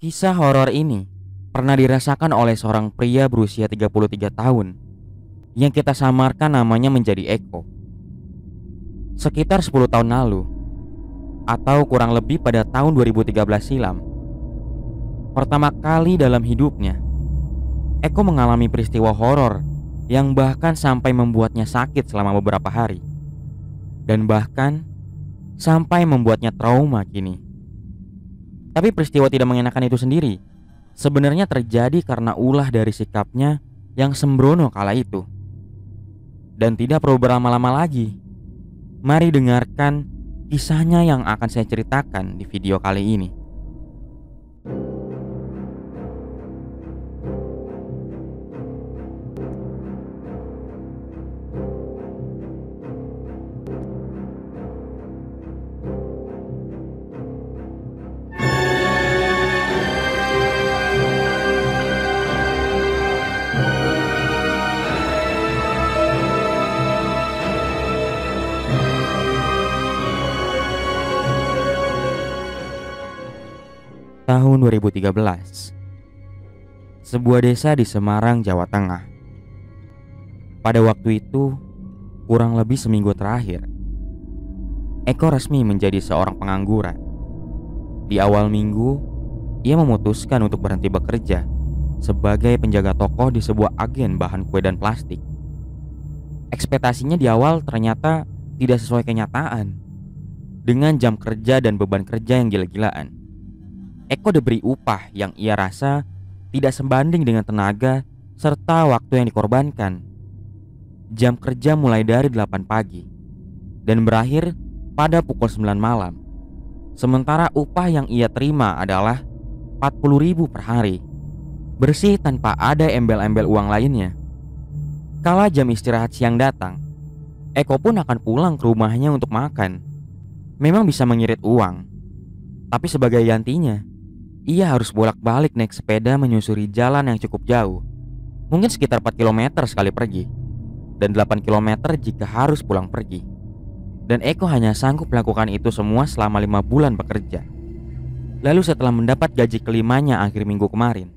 Kisah horor ini pernah dirasakan oleh seorang pria berusia 33 tahun yang kita samarkan namanya menjadi Eko. Sekitar 10 tahun lalu, atau kurang lebih pada tahun 2013 silam, pertama kali dalam hidupnya, Eko mengalami peristiwa horor yang bahkan sampai membuatnya sakit selama beberapa hari. Dan bahkan sampai membuatnya trauma kini. Tapi peristiwa tidak mengenakan itu sendiri sebenarnya terjadi karena ulah dari sikapnya yang sembrono kala itu. Dan tidak perlu berlama-lama lagi, mari dengarkan kisahnya yang akan saya ceritakan di video kali ini. Tahun 2013, sebuah desa di Semarang, Jawa Tengah. Pada waktu itu, kurang lebih seminggu terakhir, Eko resmi menjadi seorang pengangguran. Di awal minggu, ia memutuskan untuk berhenti bekerja sebagai penjaga toko di sebuah agen bahan kue dan plastik. Ekspektasinya di awal ternyata tidak sesuai kenyataan. Dengan jam kerja dan beban kerja yang gila-gilaan, Eko diberi upah yang ia rasa tidak sebanding dengan tenaga serta waktu yang dikorbankan. Jam kerja mulai dari 8 pagi dan berakhir pada pukul 9 malam. Sementara upah yang ia terima adalah 40.000 per hari, bersih tanpa ada embel-embel uang lainnya. Kala jam istirahat siang datang, Eko pun akan pulang ke rumahnya untuk makan. Memang bisa mengirit uang, tapi sebagai gantinya ia harus bolak-balik naik sepeda menyusuri jalan yang cukup jauh, mungkin sekitar 4 km sekali pergi, dan 8 km jika harus pulang pergi. Dan Eko hanya sanggup melakukan itu semua selama 5 bulan bekerja. Lalu setelah mendapat gaji kelimanya akhir minggu kemarin,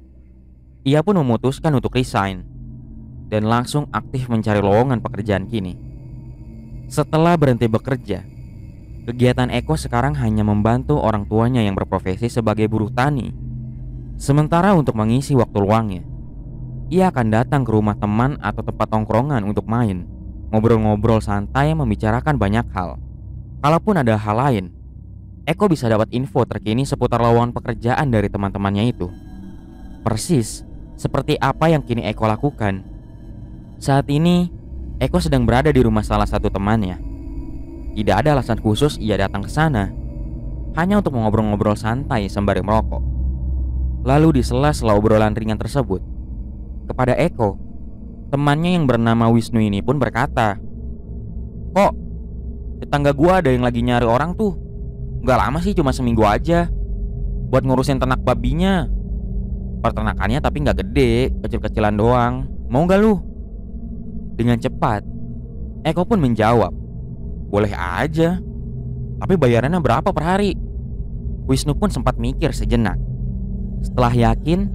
ia pun memutuskan untuk resign dan langsung aktif mencari lowongan pekerjaan kini. Setelah berhenti bekerja, kegiatan Eko sekarang hanya membantu orang tuanya yang berprofesi sebagai buruh tani. Sementara untuk mengisi waktu luangnya, ia akan datang ke rumah teman atau tempat tongkrongan untuk main, ngobrol-ngobrol santai membicarakan banyak hal. Kalaupun ada hal lain, Eko bisa dapat info terkini seputar lowongan pekerjaan dari teman-temannya itu. Persis seperti apa yang kini Eko lakukan. Saat ini, Eko sedang berada di rumah salah satu temannya. Tidak ada alasan khusus ia datang ke sana, hanya untuk mengobrol-ngobrol santai sembari merokok. Lalu di sela-sela obrolan ringan tersebut, kepada Eko, temannya yang bernama Wisnu ini pun berkata, "Kok, tetangga gua ada yang lagi nyari orang tuh. Gak lama sih, cuma seminggu aja, buat ngurusin ternak babinya. Peternakannya tapi gak gede, kecil-kecilan doang. Mau gak lu?" Dengan cepat, Eko pun menjawab, "Boleh aja, tapi bayarannya berapa per hari?" Wisnu pun sempat mikir sejenak. Setelah yakin,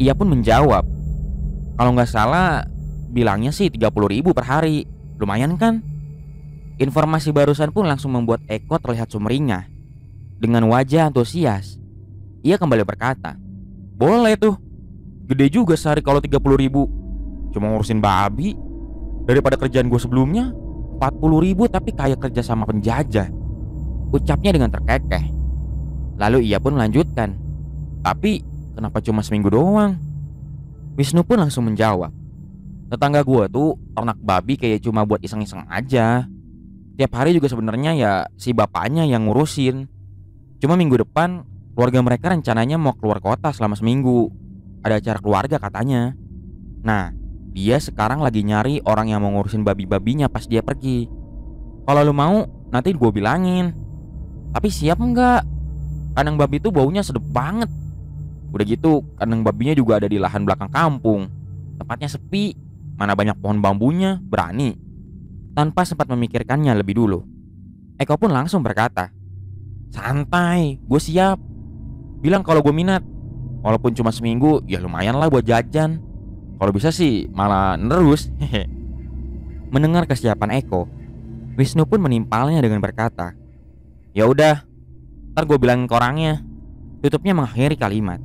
ia pun menjawab, "Kalau nggak salah bilangnya sih 30.000 per hari. Lumayan kan?" Informasi barusan pun langsung membuat Eko terlihat sumringah. Dengan wajah antusias, ia kembali berkata, "Boleh tuh, gede juga sehari kalau 30.000. Cuma ngurusin babi. Daripada kerjaan gue sebelumnya 40.000 tapi kayak kerja sama penjajah," ucapnya dengan terkekeh. Lalu ia pun melanjutkan, "Tapi kenapa cuma seminggu doang?" Wisnu pun langsung menjawab, "Tetangga gua tuh ternak babi kayak cuma buat iseng-iseng aja. Tiap hari juga sebenarnya ya si bapaknya yang ngurusin. Cuma minggu depan keluarga mereka rencananya mau keluar kota selama seminggu. Ada acara keluarga katanya. Nah, dia sekarang lagi nyari orang yang mau ngurusin babi-babinya pas dia pergi. Kalau lu mau, nanti gue bilangin. Tapi siap enggak? Kandang babi itu baunya sedep banget. Udah gitu, kandang babinya juga ada di lahan belakang kampung. Tempatnya sepi, mana banyak pohon bambunya, berani." Tanpa sempat memikirkannya lebih dulu, Eko pun langsung berkata, "Santai, gue siap. Bilang kalau gue minat. Walaupun cuma seminggu, ya lumayan lah buat jajan. Kalau bisa sih malah nerus. Mendengar kesiapan Eko, Wisnu pun menimpalnya dengan berkata, "Ya udah, ntar gue bilangin ke orangnya." Tutupnya mengakhiri kalimat.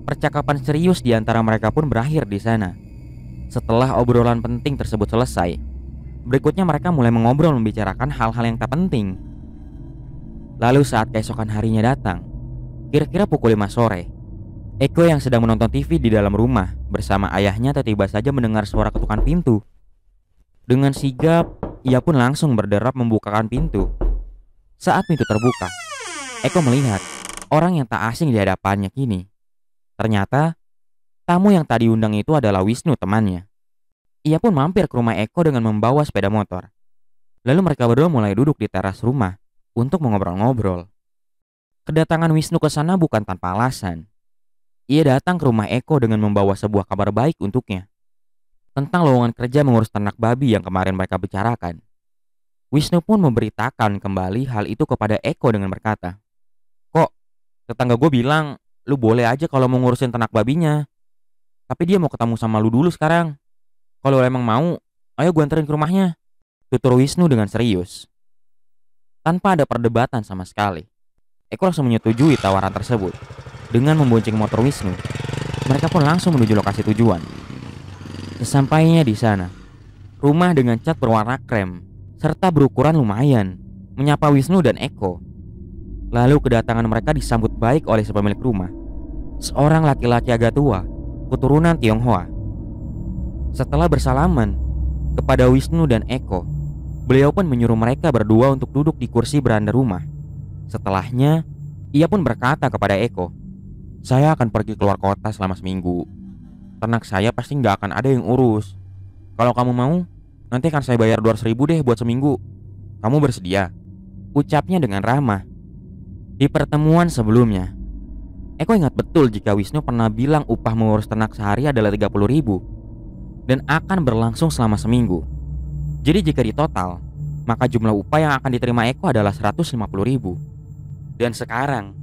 Percakapan serius di antara mereka pun berakhir di sana. Setelah obrolan penting tersebut selesai, berikutnya mereka mulai mengobrol membicarakan hal-hal yang tak penting. Lalu saat keesokan harinya datang, kira-kira pukul 5 sore, Eko yang sedang menonton TV di dalam rumah bersama ayahnya tiba saja mendengar suara ketukan pintu. Dengan sigap, ia pun langsung berderap membukakan pintu. Saat pintu terbuka, Eko melihat orang yang tak asing di hadapannya kini. Ternyata tamu yang tadi undang itu adalah Wisnu, temannya. Ia pun mampir ke rumah Eko dengan membawa sepeda motor. Lalu mereka berdua mulai duduk di teras rumah untuk mengobrol-ngobrol. Kedatangan Wisnu ke sana bukan tanpa alasan. Ia datang ke rumah Eko dengan membawa sebuah kabar baik untuknya tentang lowongan kerja mengurus ternak babi yang kemarin mereka bicarakan. Wisnu pun memberitakan kembali hal itu kepada Eko dengan berkata, "Kok tetangga gue bilang lu boleh aja kalau mau ngurusin ternak babinya. Tapi dia mau ketemu sama lu dulu sekarang. Kalau emang mau, ayo gue anterin ke rumahnya," tutur Wisnu dengan serius. Tanpa ada perdebatan sama sekali, Eko langsung menyetujui tawaran tersebut. Dengan membonceng motor Wisnu, mereka pun langsung menuju lokasi tujuan. Sesampainya di sana, rumah dengan cat berwarna krem serta berukuran lumayan menyapa Wisnu dan Eko. Lalu kedatangan mereka disambut baik oleh si pemilik rumah, seorang laki-laki agak tua, keturunan Tionghoa. Setelah bersalaman kepada Wisnu dan Eko, beliau pun menyuruh mereka berdua untuk duduk di kursi beranda rumah. Setelahnya, ia pun berkata kepada Eko, "Saya akan pergi keluar kota selama seminggu. Ternak saya pasti nggak akan ada yang urus. Kalau kamu mau, nanti akan saya bayar 200.000 deh buat seminggu. Kamu bersedia?" Ucapnya dengan ramah. Di pertemuan sebelumnya, Eko ingat betul jika Wisnu pernah bilang upah mengurus ternak sehari adalah 30.000 dan akan berlangsung selama seminggu. Jadi jika ditotal, maka jumlah upah yang akan diterima Eko adalah 150.000. Dan sekarang,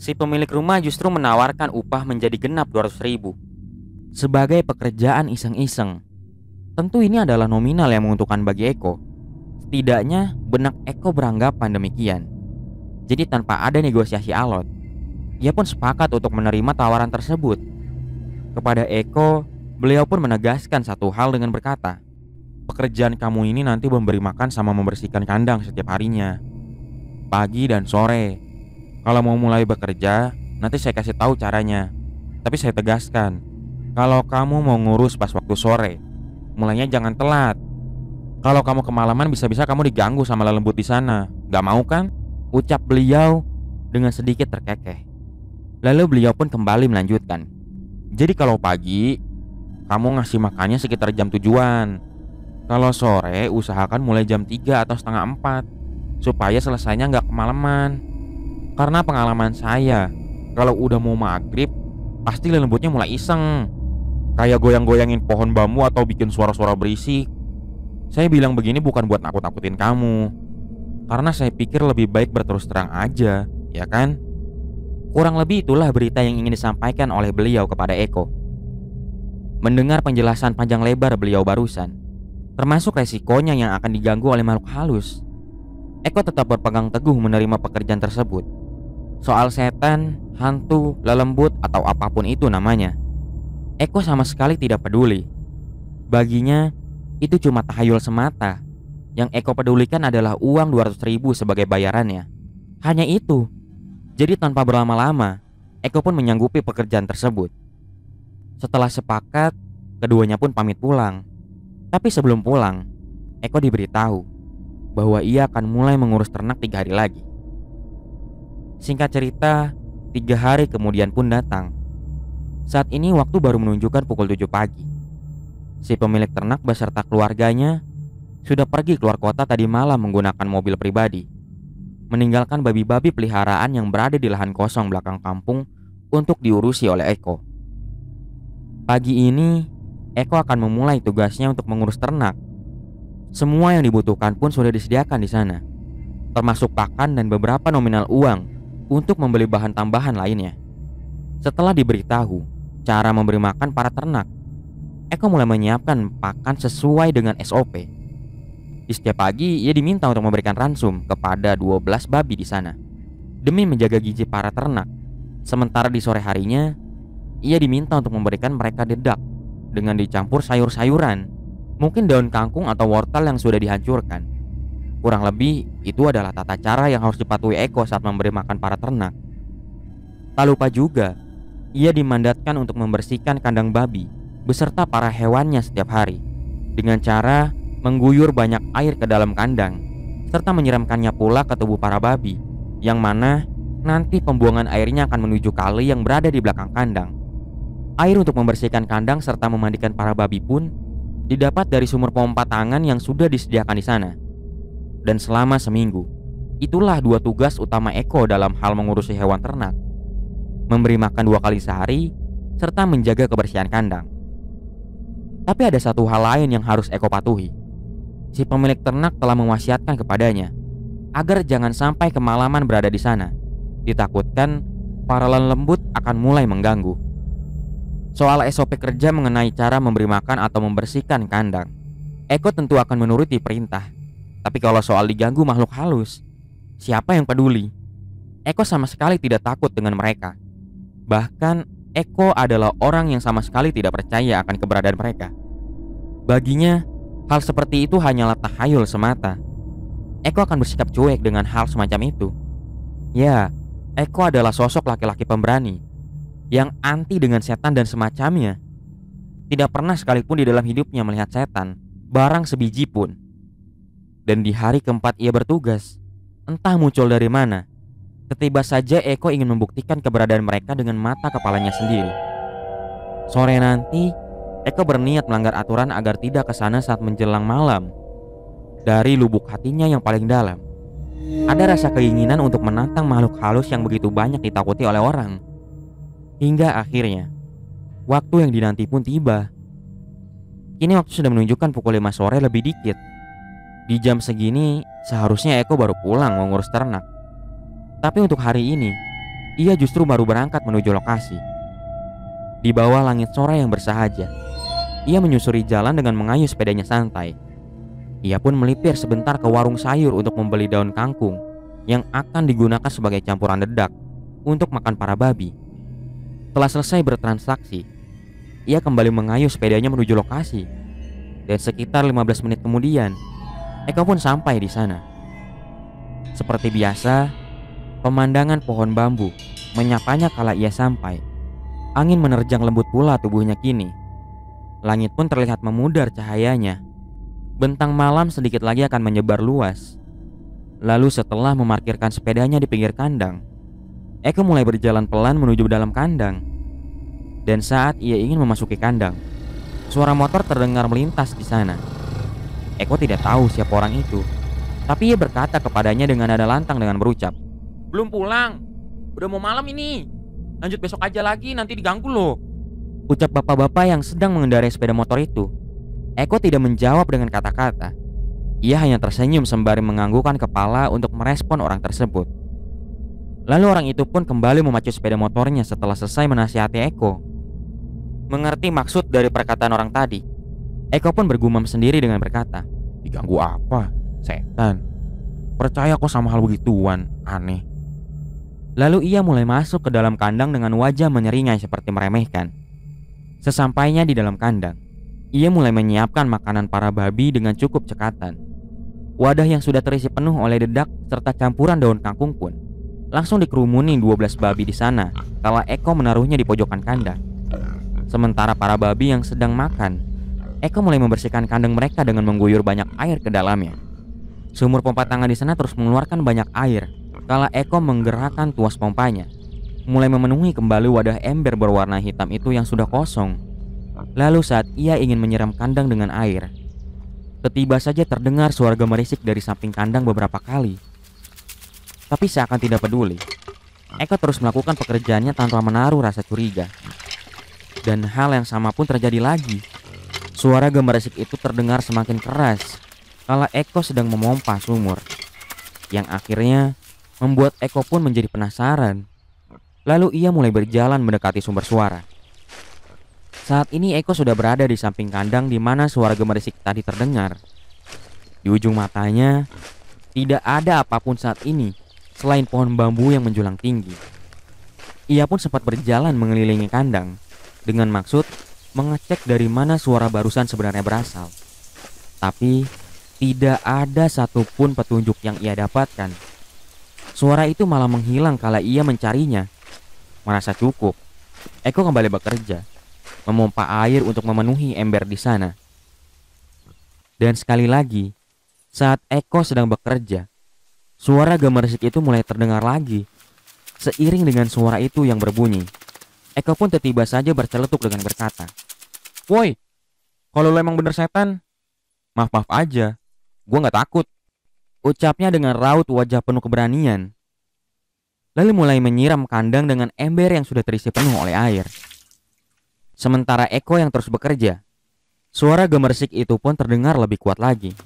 si pemilik rumah justru menawarkan upah menjadi genap 200.000 sebagai pekerjaan iseng-iseng. Tentu ini adalah nominal yang menguntungkan bagi Eko. Setidaknya benak Eko beranggapan demikian. Jadi tanpa ada negosiasi alot, ia pun sepakat untuk menerima tawaran tersebut. Kepada Eko, beliau pun menegaskan satu hal dengan berkata, "Pekerjaan kamu ini nanti memberi makan sama membersihkan kandang setiap harinya, pagi dan sore. Kalau mau mulai bekerja, nanti saya kasih tahu caranya. Tapi saya tegaskan, kalau kamu mau ngurus pas waktu sore, mulainya jangan telat. Kalau kamu kemalaman bisa-bisa kamu diganggu sama lelembut di sana. Gak mau kan?" Ucap beliau dengan sedikit terkekeh. Lalu beliau pun kembali melanjutkan, "Jadi kalau pagi, kamu ngasih makannya sekitar jam 7-an. Kalau sore, usahakan mulai jam 3 atau setengah 4, supaya selesainya gak kemalaman. Karena pengalaman saya, kalau udah mau maghrib, pasti lembutnya mulai iseng, kayak goyang-goyangin pohon bambu atau bikin suara-suara berisik. Saya bilang begini bukan buat nakut-nakutin kamu, karena saya pikir lebih baik berterus terang aja, ya kan?" Kurang lebih itulah berita yang ingin disampaikan oleh beliau kepada Eko. Mendengar penjelasan panjang lebar beliau barusan, termasuk resikonya yang akan diganggu oleh makhluk halus, Eko tetap berpegang teguh menerima pekerjaan tersebut. Soal setan, hantu, lelembut, atau apapun itu namanya, Eko sama sekali tidak peduli. Baginya, itu cuma tahayul semata. Yang Eko pedulikan adalah uang 200.000 sebagai bayarannya. Hanya itu. Jadi tanpa berlama-lama, Eko pun menyanggupi pekerjaan tersebut. Setelah sepakat, keduanya pun pamit pulang. Tapi sebelum pulang, Eko diberitahu bahwa ia akan mulai mengurus ternak 3 hari lagi. Singkat cerita, 3 hari kemudian pun datang. Saat ini waktu baru menunjukkan pukul 7 pagi. Si pemilik ternak beserta keluarganya sudah pergi keluar kota tadi malam menggunakan mobil pribadi, meninggalkan babi-babi peliharaan yang berada di lahan kosong belakang kampung untuk diurusi oleh Eko. Pagi ini, Eko akan memulai tugasnya untuk mengurus ternak. Semua yang dibutuhkan pun sudah disediakan di sana, termasuk pakan dan beberapa nominal uang untuk membeli bahan tambahan lainnya. Setelah diberitahu cara memberi makan para ternak, Eko mulai menyiapkan pakan sesuai dengan SOP. Di setiap pagi ia diminta untuk memberikan ransum kepada 12 babi di sana demi menjaga gizi para ternak. Sementara di sore harinya ia diminta untuk memberikan mereka dedak dengan dicampur sayur-sayuran, mungkin daun kangkung atau wortel yang sudah dihancurkan. Kurang lebih itu adalah tata cara yang harus dipatuhi Eko saat memberi makan para ternak. Tak lupa juga, ia dimandatkan untuk membersihkan kandang babi beserta para hewannya setiap hari dengan cara mengguyur banyak air ke dalam kandang serta menyiramkannya pula ke tubuh para babi, yang mana nanti pembuangan airnya akan menuju kali yang berada di belakang kandang. Air untuk membersihkan kandang serta memandikan para babi pun didapat dari sumur pompa tangan yang sudah disediakan di sana. Dan selama seminggu, itulah 2 tugas utama Eko dalam hal mengurusi hewan ternak: memberi makan 2 kali sehari, serta menjaga kebersihan kandang. Tapi ada satu hal lain yang harus Eko patuhi. Si pemilik ternak telah mewasiatkan kepadanya agar jangan sampai kemalaman berada di sana. Ditakutkan para lembut akan mulai mengganggu. Soal SOP kerja mengenai cara memberi makan atau membersihkan kandang, Eko tentu akan menuruti perintah. Tapi kalau soal diganggu makhluk halus, siapa yang peduli? Eko sama sekali tidak takut dengan mereka. Bahkan Eko adalah orang yang sama sekali tidak percaya akan keberadaan mereka. Baginya, hal seperti itu hanyalah tahayul semata. Eko akan bersikap cuek dengan hal semacam itu. Ya, Eko adalah sosok laki-laki pemberani yang anti dengan setan dan semacamnya. Tidak pernah sekalipun di dalam hidupnya melihat setan, barang sebiji pun. Dan di hari keempat ia bertugas, entah muncul dari mana, tiba saja Eko ingin membuktikan keberadaan mereka dengan mata kepalanya sendiri. Sore nanti, Eko berniat melanggar aturan agar tidak ke sana saat menjelang malam. Dari lubuk hatinya yang paling dalam, ada rasa keinginan untuk menantang makhluk halus yang begitu banyak ditakuti oleh orang. Hingga akhirnya, waktu yang dinanti pun tiba. Kini waktu sudah menunjukkan pukul 5 sore lebih dikit. Di jam segini, seharusnya Eko baru pulang mengurus ternak. Tapi untuk hari ini, ia justru baru berangkat menuju lokasi. Di bawah langit sore yang bersahaja, ia menyusuri jalan dengan mengayuh sepedanya santai. Ia pun melipir sebentar ke warung sayur untuk membeli daun kangkung yang akan digunakan sebagai campuran dedak untuk makan para babi. Setelah selesai bertransaksi, ia kembali mengayuh sepedanya menuju lokasi. Dan sekitar 15 menit kemudian, Eko pun sampai di sana. Seperti biasa, pemandangan pohon bambu menyapanya kala ia sampai. Angin menerjang lembut pula tubuhnya kini. Langit pun terlihat memudar cahayanya. Bentang malam sedikit lagi akan menyebar luas. Lalu setelah memarkirkan sepedanya di pinggir kandang, Eko mulai berjalan pelan menuju dalam kandang. Dan saat ia ingin memasuki kandang, suara motor terdengar melintas di sana. Eko tidak tahu siapa orang itu, tapi ia berkata kepadanya dengan nada lantang dengan berucap, "Belum pulang, udah mau malam ini. Lanjut besok aja lagi, nanti diganggu loh." Ucap bapak-bapak yang sedang mengendarai sepeda motor itu. Eko tidak menjawab dengan kata-kata. Ia hanya tersenyum sembari menganggukkan kepala untuk merespon orang tersebut. Lalu orang itu pun kembali memacu sepeda motornya setelah selesai menasihati Eko. Mengerti maksud dari perkataan orang tadi, Eko pun bergumam sendiri dengan berkata, "Diganggu apa? Setan. Percaya kok sama hal begituan, aneh." Lalu ia mulai masuk ke dalam kandang dengan wajah menyeringai seperti meremehkan. Sesampainya di dalam kandang, ia mulai menyiapkan makanan para babi dengan cukup cekatan. Wadah yang sudah terisi penuh oleh dedak serta campuran daun kangkung pun langsung dikerumuni 12 babi di sana kala Eko menaruhnya di pojokan kandang. Sementara para babi yang sedang makan, Eko mulai membersihkan kandang mereka dengan mengguyur banyak air ke dalamnya. Sumur pompa tangan di sana terus mengeluarkan banyak air kala Eko menggerakkan tuas pompanya, mulai memenuhi kembali wadah ember berwarna hitam itu yang sudah kosong. Lalu saat ia ingin menyiram kandang dengan air, tiba saja terdengar suara gemerisik dari samping kandang beberapa kali. Tapi seakan tidak peduli, Eko terus melakukan pekerjaannya tanpa menaruh rasa curiga. Dan hal yang sama pun terjadi lagi. Suara gemerisik itu terdengar semakin keras kala Eko sedang memompa sumur, yang akhirnya membuat Eko pun menjadi penasaran. Lalu ia mulai berjalan mendekati sumber suara. Saat ini Eko sudah berada di samping kandang di mana suara gemerisik tadi terdengar. Di ujung matanya tidak ada apapun saat ini selain pohon bambu yang menjulang tinggi. Ia pun sempat berjalan mengelilingi kandang dengan maksud mengecek dari mana suara barusan sebenarnya berasal. Tapi tidak ada satupun petunjuk yang ia dapatkan. Suara itu malah menghilang kala ia mencarinya. Merasa cukup, Eko kembali bekerja, memompa air untuk memenuhi ember di sana. Dan sekali lagi, saat Eko sedang bekerja, suara gemerisik itu mulai terdengar lagi. Seiring dengan suara itu yang berbunyi, Eko pun tiba saja berceletuk dengan berkata, "Woi, kalau lo emang bener setan, maaf aja, gue gak takut." Ucapnya dengan raut wajah penuh keberanian. Lalu mulai menyiram kandang dengan ember yang sudah terisi penuh oleh air. Sementara Eko yang terus bekerja, suara gemerisik itu pun terdengar lebih kuat lagi.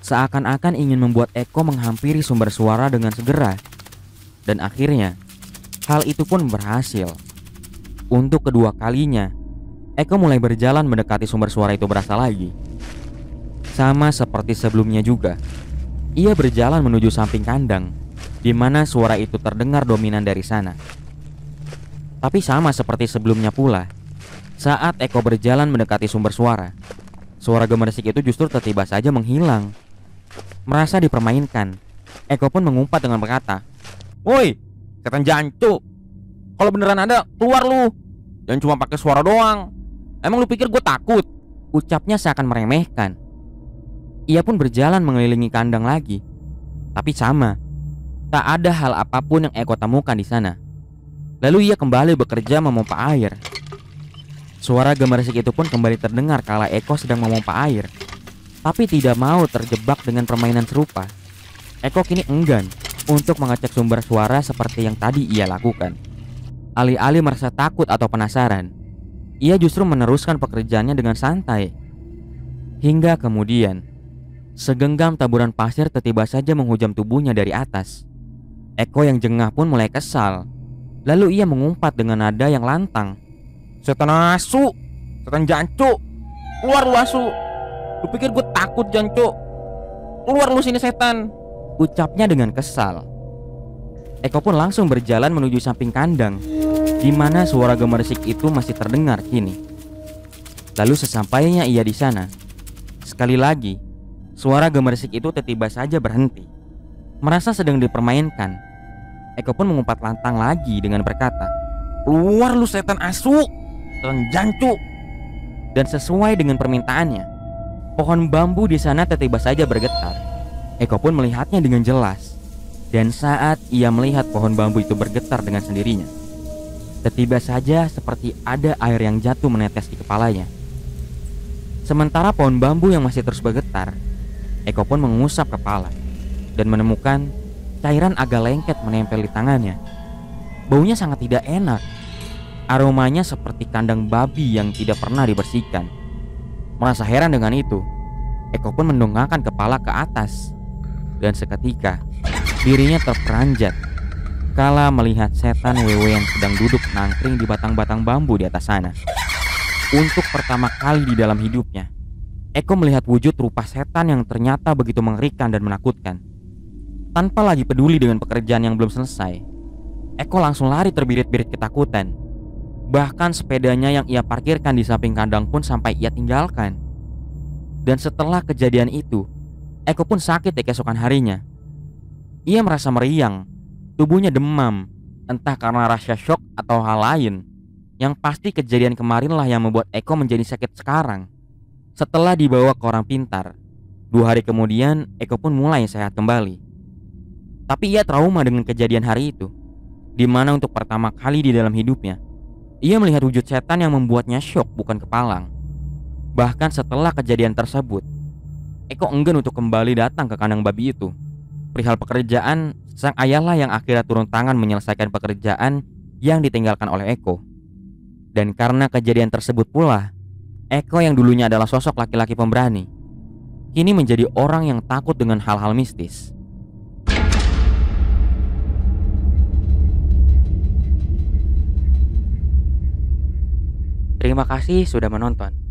Seakan-akan ingin membuat Eko menghampiri sumber suara dengan segera. Dan akhirnya, hal itu pun berhasil. Untuk kedua kalinya, Eko mulai berjalan mendekati sumber suara itu berasal lagi. Sama seperti sebelumnya juga, ia berjalan menuju samping kandang, di mana suara itu terdengar dominan dari sana. Tapi sama seperti sebelumnya pula, saat Eko berjalan mendekati sumber suara, suara gemerisik itu justru tiba saja menghilang. Merasa dipermainkan, Eko pun mengumpat dengan berkata, "Woi, setan jancu, kalau beneran ada, keluar lu. Jangan cuma pakai suara doang. Emang lu pikir gue takut?" Ucapnya seakan meremehkan. Ia pun berjalan mengelilingi kandang lagi. Tapi sama, tak ada hal apapun yang Eko temukan di sana. Lalu ia kembali bekerja memompa air. Suara gemerisik itu pun kembali terdengar kala Eko sedang memompa air. Tapi tidak mau terjebak dengan permainan serupa. Eko kini enggan untuk mengecek sumber suara seperti yang tadi ia lakukan. Alih-alih merasa takut atau penasaran, ia justru meneruskan pekerjaannya dengan santai. Hingga kemudian, segenggam taburan pasir tiba saja menghujam tubuhnya dari atas. Eko yang jengah pun mulai kesal. Lalu ia mengumpat dengan nada yang lantang, "Setan asu, setan jancu, keluar lu asu. Lu pikir gue takut jancu? Keluar lu sini setan." Ucapnya dengan kesal. Eko pun langsung berjalan menuju samping kandang, di mana suara gemerisik itu masih terdengar kini. Lalu sesampainya ia di sana, sekali lagi suara gemerisik itu tiba saja berhenti. Merasa sedang dipermainkan, Eko pun mengumpat lantang lagi dengan berkata, "Keluar lu setan asu, setan jancu." Dan sesuai dengan permintaannya, pohon bambu di sana tiba saja bergetar. Eko pun melihatnya dengan jelas. Dan saat ia melihat pohon bambu itu bergetar dengan sendirinya, tiba saja seperti ada air yang jatuh menetes di kepalanya. Sementara pohon bambu yang masih terus bergetar, Eko pun mengusap kepala dan menemukan cairan agak lengket menempel di tangannya. Baunya sangat tidak enak. Aromanya seperti kandang babi yang tidak pernah dibersihkan. Merasa heran dengan itu, Eko pun mendongakkan kepala ke atas. Dan seketika dirinya terperanjat kala melihat setan wewe yang sedang duduk nangkring di batang-batang bambu di atas sana. Untuk pertama kali di dalam hidupnya, Eko melihat wujud rupa setan yang ternyata begitu mengerikan dan menakutkan. Tanpa lagi peduli dengan pekerjaan yang belum selesai, Eko langsung lari terbirit-birit ketakutan. Bahkan sepedanya yang ia parkirkan di samping kandang pun sampai ia tinggalkan. Dan setelah kejadian itu, Eko pun sakit di keesokan harinya. Ia merasa meriang, tubuhnya demam, entah karena rasa syok atau hal lain. Yang pasti kejadian kemarinlah yang membuat Eko menjadi sakit sekarang. Setelah dibawa ke orang pintar, 2 hari kemudian Eko pun mulai sehat kembali. Tapi ia trauma dengan kejadian hari itu, di mana untuk pertama kali di dalam hidupnya, ia melihat wujud setan yang membuatnya syok bukan kepalang. Bahkan setelah kejadian tersebut, Eko enggan untuk kembali datang ke kandang babi itu. Perihal pekerjaan, sang ayahlah yang akhirnya turun tangan menyelesaikan pekerjaan yang ditinggalkan oleh Eko. Dan karena kejadian tersebut pula, Eko yang dulunya adalah sosok laki-laki pemberani, kini menjadi orang yang takut dengan hal-hal mistis. Terima kasih sudah menonton.